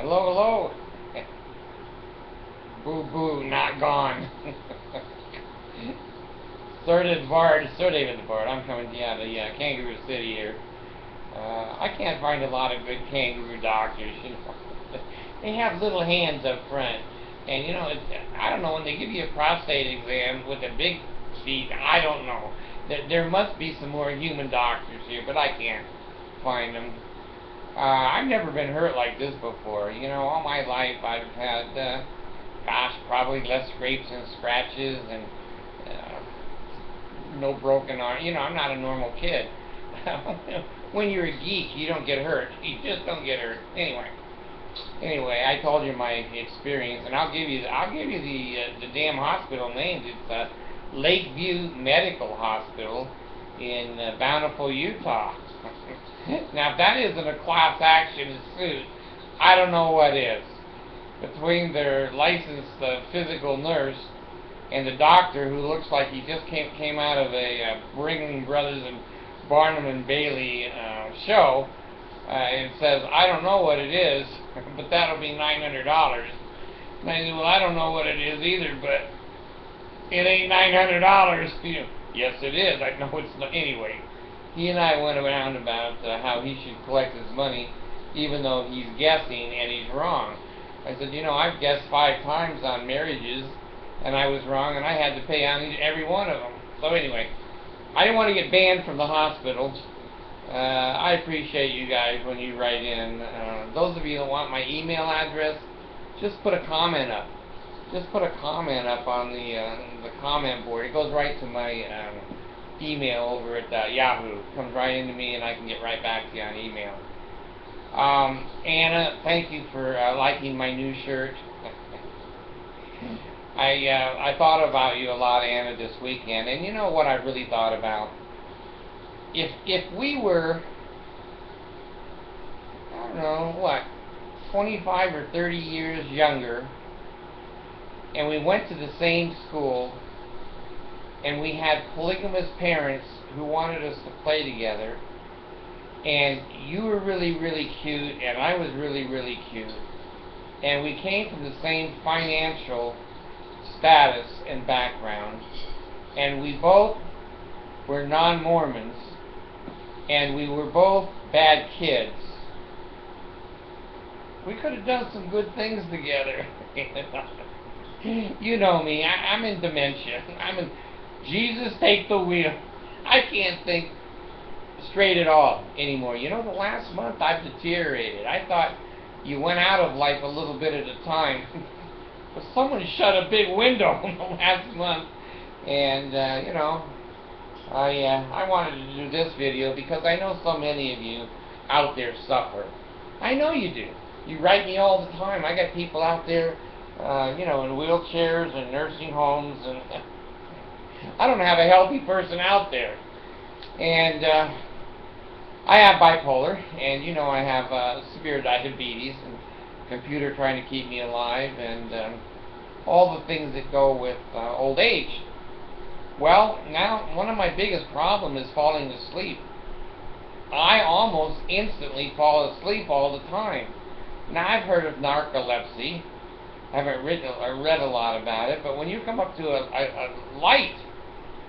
Hello, hello. Boo boo, not gone. Sorted bARD, sorted bARD. I'm coming to you out of the Kangaroo City here. I can't find a lot of good kangaroo doctors. They have little hands up front, and I don't know, when they give you a prostate exam with a big feet. I don't know. There must be some more human doctors here, but I can't find them. I've never been hurt like this before. All my life I've had, gosh, probably less scrapes and scratches and no broken arm. I'm not a normal kid. When you're a geek, you don't get hurt. You just don't get hurt. Anyway, I told you my experience, and I'll give you the damn hospital names. It's Lakeview Medical Hospital in Bountiful, Utah. Now, if that isn't a class action suit, I don't know what is. Between their licensed physical nurse and the doctor, who looks like he just came out of a Ringling Brothers and Barnum and Bailey show, it says, I don't know what it is, but that'll be $900. And I said, well, I don't know what it is either, but it ain't $900. Yes, it is. I know it's not. Anyway, he and I went around about how he should collect his money, even though he's guessing and he's wrong. I said, I've guessed 5 times on marriages, and I was wrong, and I had to pay on every one of them. So anyway, I didn't want to get banned from the hospital. I appreciate you guys when you write in. Those of you that want my email address, just put a comment up. Just put a comment up on the comment board. It goes right to my email over at Yahoo. It comes right into me, and I can get right back to you on email. Anna, thank you for liking my new shirt. I thought about you a lot, Anna, this weekend, and you know what I really thought about? If we were, I don't know, 25 or 30 years younger, and we went to the same school, and we had polygamous parents who wanted us to play together, and you were really, really cute, and I was really, really cute, and we came from the same financial status and background, and we both were non-Mormons, and we were both bad kids. We could have done some good things together. You know me, I'm in dementia. Jesus, take the wheel. I can't think straight at all anymore. The last month I've deteriorated. I thought you went out of life a little bit at a time. But someone shut a big window in the last month. And, I wanted to do this video because I know so many of you out there suffer. I know you do. You write me all the time. I got people out there, in wheelchairs and nursing homes, and I don't have a healthy person out there. And I have bipolar, and I have severe diabetes, and computer trying to keep me alive, and all the things that go with old age. Well, now one of my biggest problems is falling asleep. I almost instantly fall asleep all the time. Now, I've heard of narcolepsy. I haven't read a lot about it, but when you come up to a light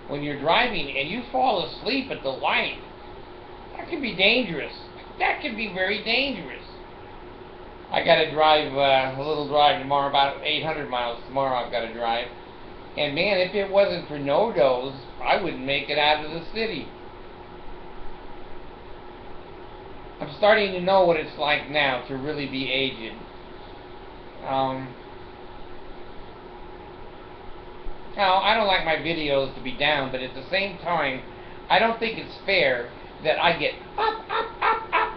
when you're driving and you fall asleep at the light, that can be dangerous. That can be very dangerous. I got to drive a little drive tomorrow, about 800 miles tomorrow I've got to drive. And man, if it wasn't for no-dos, I wouldn't make it out of the city. I'm starting to know what it's like now to really be aged. Now, I don't like my videos to be down, but at the same time, I don't think it's fair that I get up,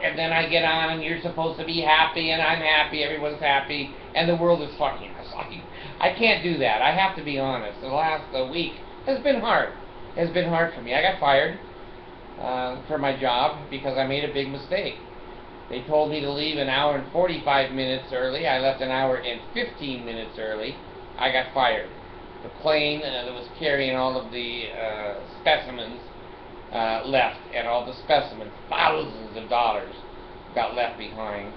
and then I get on, and you're supposed to be happy, and I'm happy, everyone's happy, and the world is fucking us. I can't do that. I have to be honest. The last week has been hard. It has been hard for me. I got fired for my job because I made a big mistake. They told me to leave an hour and 45 minutes early. I left an hour and 15 minutes early. I got fired. The plane that was carrying all of the specimens left, and all the specimens, thousands of dollars, got left behind.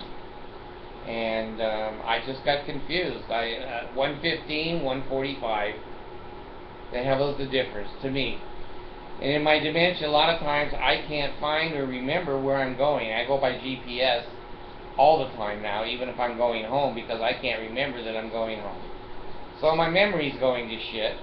And I just got confused. 115, 145. The hell is the difference to me? And in my dementia, a lot of times I can't find or remember where I'm going. I go by GPS all the time now, even if I'm going home, because I can't remember that I'm going home. So my memory's going to shit.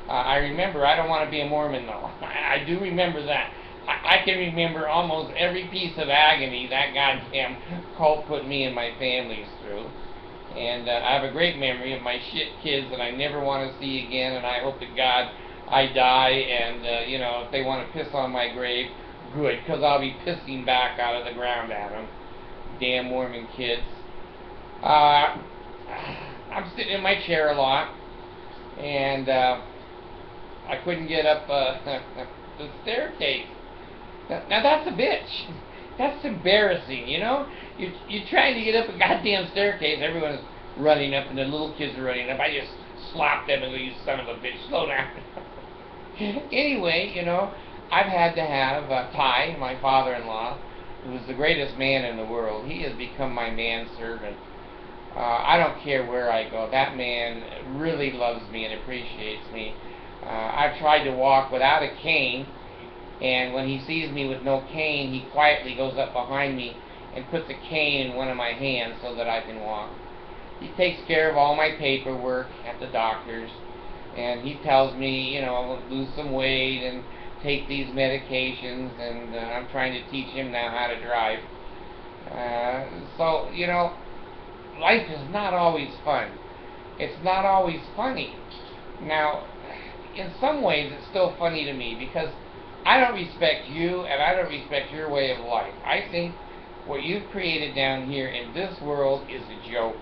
I remember, I don't want to be a Mormon though. I do remember that. I can remember almost every piece of agony that goddamn cult put me and my families through. And I have a great memory of my shit kids that I never want to see again, and I hope to God I die, and you know, if they want to piss on my grave, good, because I'll be pissing back out of the ground at them. Damn Mormon kids. I'm sitting in my chair a lot, and I couldn't get up the staircase. Now that's a bitch. That's embarrassing, you know? You're trying to get up a goddamn staircase, everyone's running up, and the little kids are running up. I just slap them and go, you son of a bitch, slow down. Anyway, you know, I've had to have Ty, my father-in-law, who is the greatest man in the world. He has become my manservant. I don't care where I go. That man really loves me and appreciates me. I've tried to walk without a cane, and when he sees me with no cane, he quietly goes up behind me and puts a cane in one of my hands so that I can walk. He takes care of all my paperwork at the doctor's, and he tells me, you know, lose some weight and take these medications, and I'm trying to teach him now how to drive. So, you know, life is not always fun. It's not always funny. Now, in some ways, it's still funny to me because I don't respect you and I don't respect your way of life. I think what you've created down here in this world is a joke.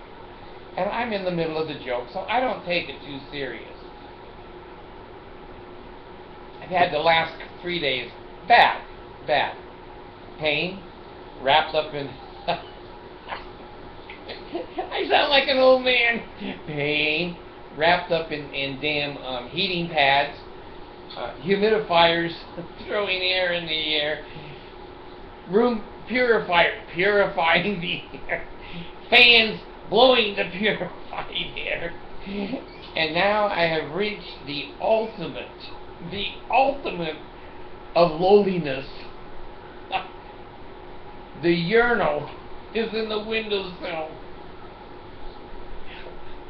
And I'm in the middle of the joke, so I don't take it too serious. I've had the last 3 days bad pain wrapped up in I sound like an old man. Pain wrapped up in damn heating pads, humidifiers throwing air in the air, room purifier purifying the air, fans blowing the purified air. And now I have reached the ultimate of lowliness. The urinal is in the windowsill.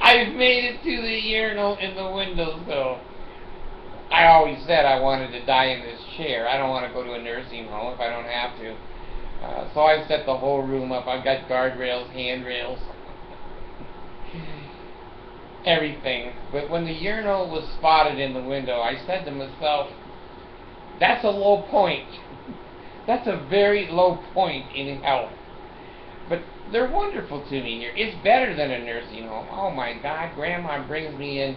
I've made it to the urinal in the windowsill. I always said I wanted to die in this chair. I don't want to go to a nursing home if I don't have to. So I've set the whole room up. I've got guardrails, handrails, everything. But when the urinal was spotted in the window, I said to myself, that's a low point. That's a very low point in health. But they're wonderful to me here. It's better than a nursing home. Oh my God, Grandma brings me in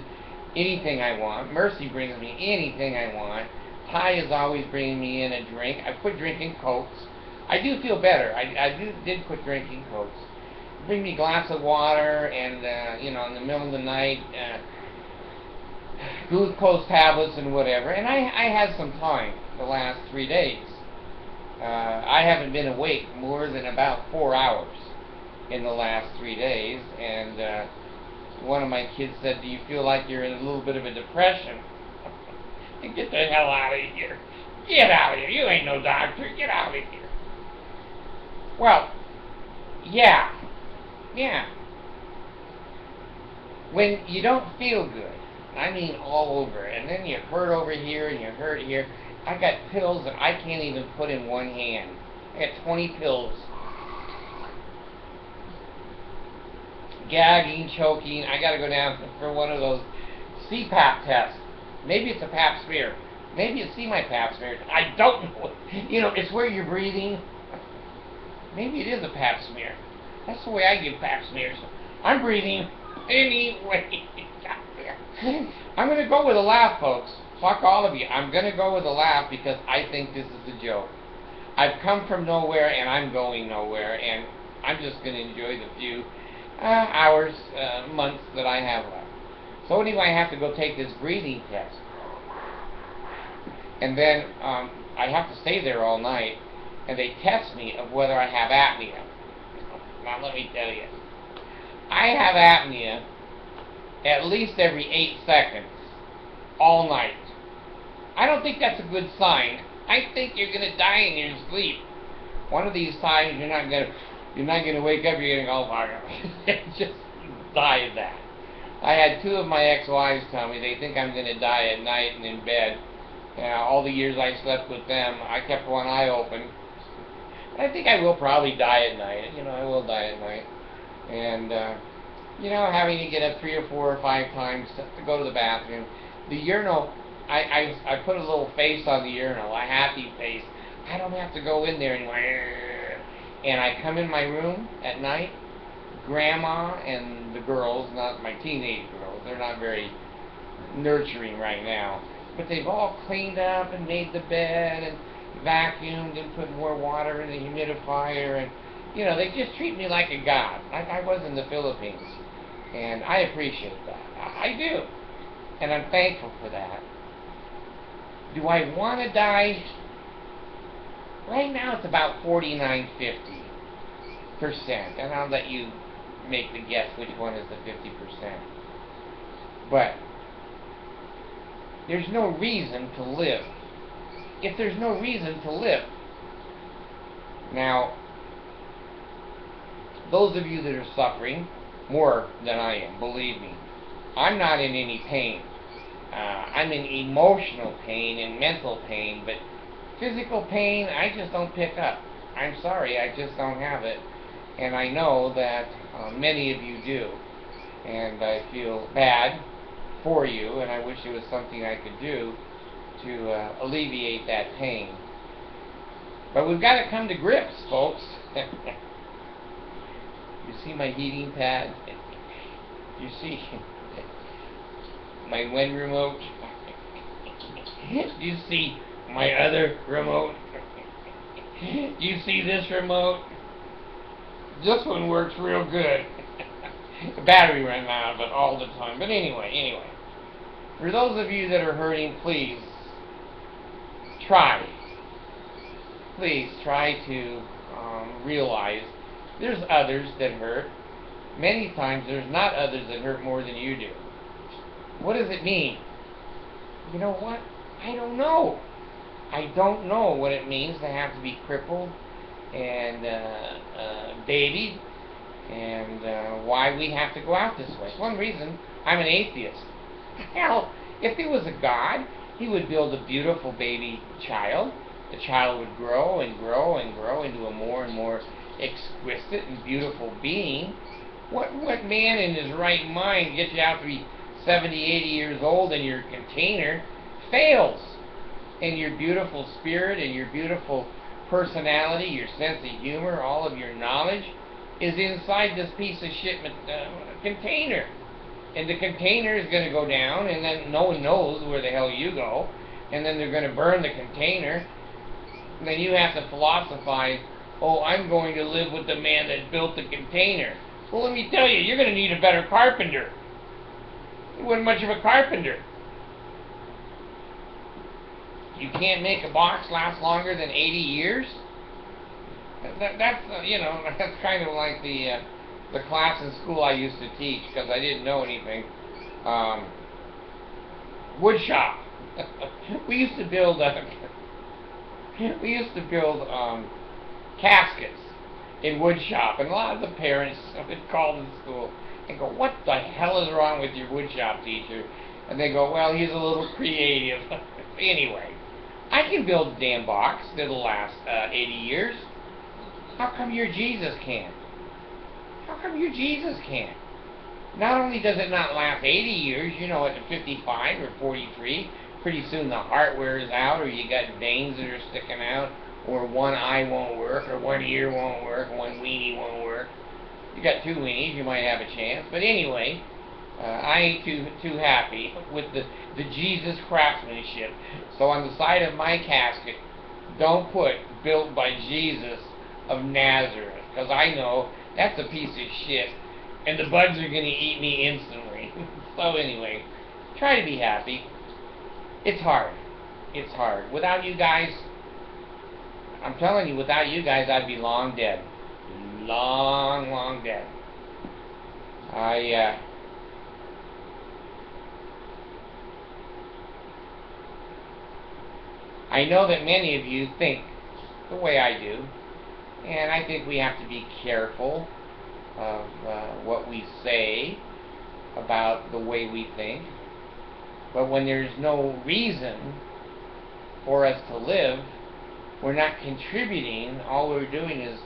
anything I want. Mercy brings me anything I want. Ty is always bringing me in a drink. I quit drinking Cokes. I do feel better. I did quit drinking Cokes. Bring me a glass of water and, you know, in the middle of the night, glucose tablets and whatever. And I had some time the last 3 days. I haven't been awake more than about 4 hours in the last 3 days, and one of my kids said, do you feel like you're in a little bit of a depression? Get the hell out of here. Get out of here. You ain't no doctor. Get out of here. Well, yeah. When you don't feel good, I mean all over, and then you hurt over here and you hurt here, I got pills that I can't even put in one hand. I got 20 pills. Gagging, choking. I got to go down for one of those CPAP tests. Maybe it's a pap smear. Maybe it's my pap smear. I don't know. You know, it's where you're breathing. Maybe it is a pap smear. That's the way I give pap smears. I'm breathing anyway. I'm going to go with a laugh, folks. Fuck all of you. I'm going to go with a laugh because I think this is a joke. I've come from nowhere and I'm going nowhere, and I'm just going to enjoy the few hours, months that I have left. So anyway, I have to go take this breathing test. And then I have to stay there all night, and they test me of whether I have apnea. Now let me tell you, I have apnea at least every 8 seconds, all night. I don't think that's a good sign. I think you're gonna die in your sleep. One of these times you're not gonna wake up. You're gonna go, oh, just die of that. I had 2 of my ex-wives tell me they think I'm gonna die at night and in bed. All the years I slept with them, I kept one eye open. I think I will probably die at night. I will die at night. And having to get up 3 or 4 or 5 times to go to the bathroom. The urinal, I put a little face on the urinal, a happy face. I don't have to go in there anymore. And I come in my room at night. Grandma and the girls, not my teenage girls, they're not very nurturing right now, but they've all cleaned up and made the bed and vacuumed and put more water in the humidifier, and they just treat me like a god, like I was in the Philippines. And I appreciate that. I do. And I'm thankful for that. Do I want to die? Right now it's about 49-50%. And I'll let you make the guess which one is the 50%. But there's no reason to live. If there's no reason to live. Now, those of you that are suffering more than I am, believe me, I'm not in any pain. I'm in emotional pain and mental pain, but physical pain, I just don't pick up. I'm sorry, I just don't have it. And I know that many of you do. And I feel bad for you, and I wish there was something I could do to alleviate that pain. But we've got to come to grips, folks. You see my heating pad? You see my one remote? You see my other remote? You see this remote? This one works real good. The battery ran out of it all the time. But anyway. For those of you that are hurting, please try. Please try to realize there's others that hurt. Many times there's not others that hurt more than you do. What does it mean? You know what? I don't know. I don't know what it means to have to be crippled and babied, and why we have to go out this way. One reason, I'm an atheist. Hell, if there was a God, he would build a beautiful baby child. The child would grow and grow and grow into a more and more exquisite and beautiful being. What man in his right mind gets you out to be 70, 80 years old and your container fails? And your beautiful spirit and your beautiful personality, your sense of humor, all of your knowledge is inside this piece of shit container. And the container is going to go down, and then no one knows where the hell you go. And then they're going to burn the container. And then you have to philosophize, oh, I'm going to live with the man that built the container. Well, let me tell you, you're going to need a better carpenter. You wasn't much of a carpenter. You can't make a box last longer than 80 years? That's that's kind of like the class in school I used to teach, because I didn't know anything. Wood shop. we used to build caskets in wood shop, and a lot of the parents would call in school and go, "What the hell is wrong with your wood shop teacher?" And they go, "Well, he's a little creative." Anyway, I can build a damn box that'll last 80 years. How come your Jesus can't? How come your Jesus can't? Not only does it not last 80 years, at 55 or 43, pretty soon the heart wears out, or you got veins that are sticking out, or one eye won't work, or one ear won't work, one weenie won't work. You got 2 weenies, you might have a chance. But anyway, I ain't too happy with the Jesus craftsmanship. So on the side of my casket, don't put "built by Jesus of Nazareth," because I know that's a piece of shit, and the bugs are going to eat me instantly. So anyway, try to be happy. It's hard. It's hard. Without you guys, I'm telling you, without you guys, I'd be long dead. Long, long dead. I know that many of you think the way I do, and I think we have to be careful of what we say about the way we think. But when there's no reason for us to live, we're not contributing. All we're doing is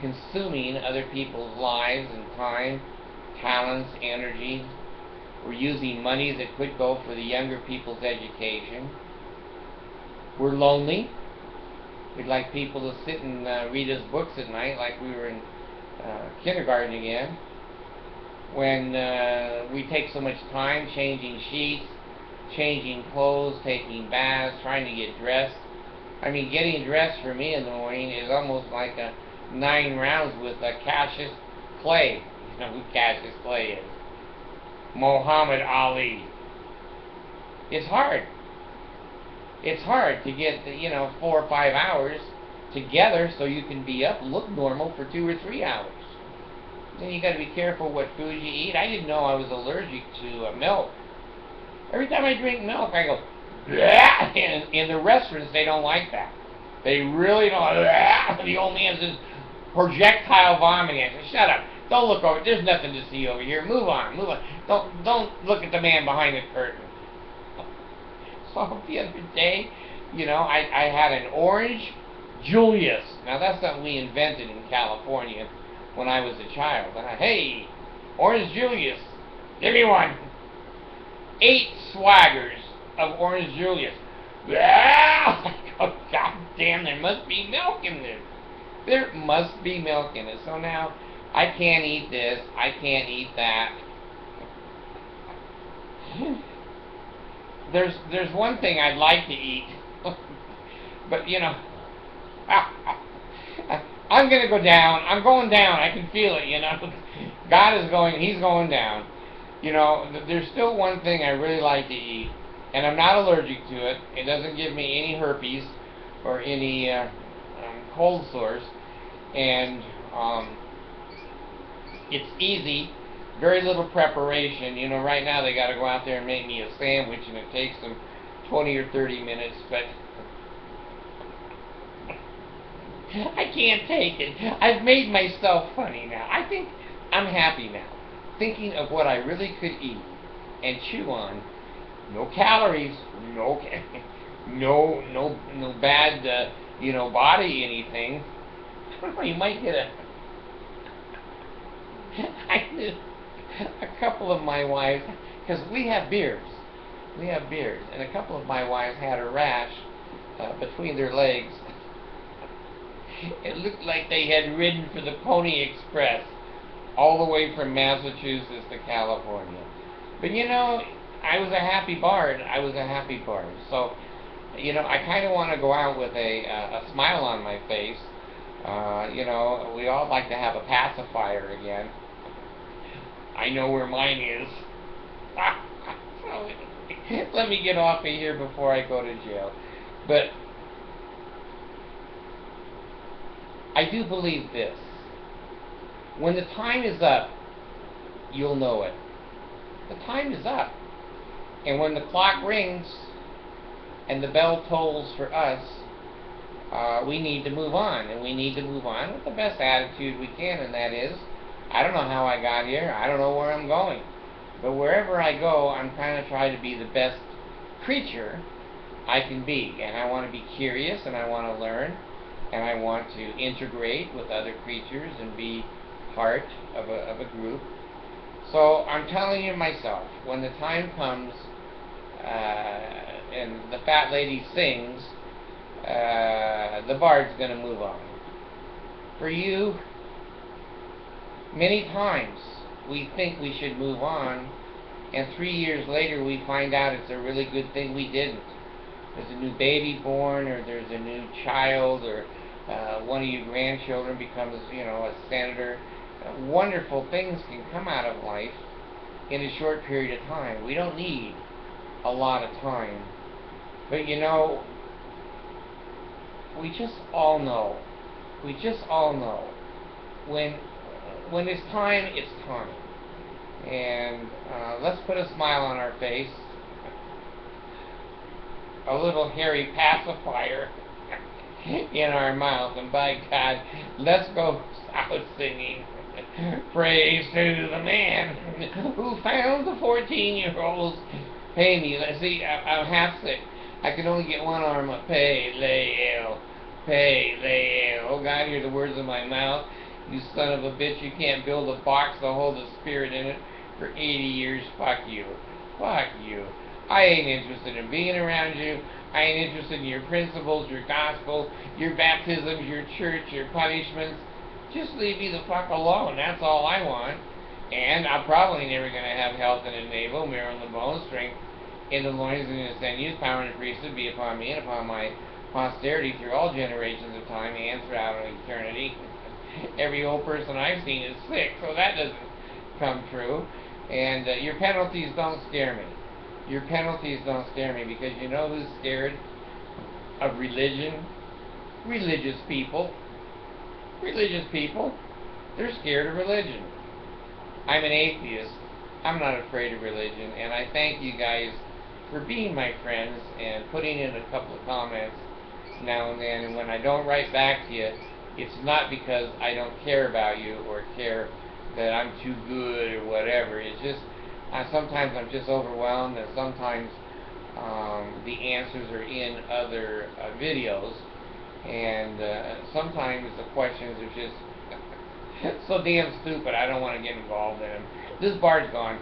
consuming other people's lives and time, talents, energy. We're using money that could go for the younger people's education. We're lonely. We'd like people to sit and read us books at night like we were in kindergarten again. When we take so much time changing sheets, changing clothes, taking baths, trying to get dressed. I mean, getting dressed for me in the morning is almost like 9 rounds with Cassius Clay. You know who Cassius Clay is? Muhammad Ali. It's hard. It's hard to get 4 or 5 hours together so you can be up, look normal for 2 or 3 hours. Then you got to be careful what food you eat. I didn't know I was allergic to milk. Every time I drink milk, I go, bleh! And in the restaurants, they don't like that. They really don't. Bleh! The old man says, projectile vomiting. I say, shut up. Don't look over. There's nothing to see over here. Move on. Move on. Don't look at the man behind the curtain. So the other day, I had an orange Julius. Now that's something we invented in California when I was a child. And hey, orange Julius, give me one. 8 swaggers of orange Julius. Oh, God damn, there must be milk in this. There must be milk in it. So now I can't eat this. I can't eat that. There's one thing I'd like to eat, but I'm going to go down. I'm going down. I can feel it, God is going, he's going down. There's still one thing I really like to eat, and I'm not allergic to it. It doesn't give me any herpes or any cold sores, and it's easy. Very little preparation. Right now they got to go out there and make me a sandwich, and it takes them 20 or 30 minutes, but I can't take it. I've made myself funny now. I think I'm happy now, thinking of what I really could eat and chew on. No calories, no bad, body anything. I don't know, you might get a couple of my wives, because we have beards, and a couple of my wives had a rash between their legs. It looked like they had ridden for the Pony Express all the way from Massachusetts to California. But I was a happy bard. So, I kind of want to go out with a smile on my face. We all like to have a pacifier again. I know where mine is. Let me get off of here before I go to jail. But I do believe this. When the time is up, you'll know it. The time is up. And when the clock rings and the bell tolls for us, we need to move on. And we need to move on with the best attitude we can, and that is, I don't know how I got here. I don't know where I'm going. But wherever I go, I'm kind of trying to be the best creature I can be. And I want to be curious, and I want to learn, and I want to integrate with other creatures and be part of a group. So I'm telling you myself, when the time comes and the fat lady sings, the bard's going to move on. For you, many times we think we should move on, and 3 years later we find out it's a really good thing we didn't. There's a new baby born, or there's a new child, or one of your grandchildren becomes, a senator. Wonderful things can come out of life in a short period of time. We don't need a lot of time. But we just all know when it's time, it's time. And let's put a smile on our face, a little hairy pacifier in our mouth, and by God, let's go out singing praise to the man who found the 14-year-olds. Pay me. Let's see, I'm half sick. I can only get one arm up. Pay, Leo. Pay, Leo. Oh God, hear the words of my mouth. You son of a bitch, you can't build a box to hold the spirit in it for 80 years. Fuck you. Fuck you. I ain't interested in being around you. I ain't interested in your principles, your gospel, your baptisms, your church, your punishments. Just leave me the fuck alone. That's all I want. And I'm probably never going to have health in the navel, marrow in the bones, strength in the loins and in the sinews, power and priesthood be upon me and upon my posterity through all generations of time and throughout eternity. Every old person I've seen is sick, so that doesn't come true. And your penalties don't scare me. Your penalties don't scare me, because you know who's scared of religion? Religious people. Religious people. They're scared of religion. I'm an atheist. I'm not afraid of religion, and I thank you guys for being my friends and putting in a couple of comments now and then. And when I don't write back to you, it's not because I don't care about you or care that I'm too good or whatever. It's just sometimes I'm just overwhelmed, and sometimes the answers are in other videos, and sometimes the questions are just so damn stupid I don't want to get involved in them. This bARD's gone.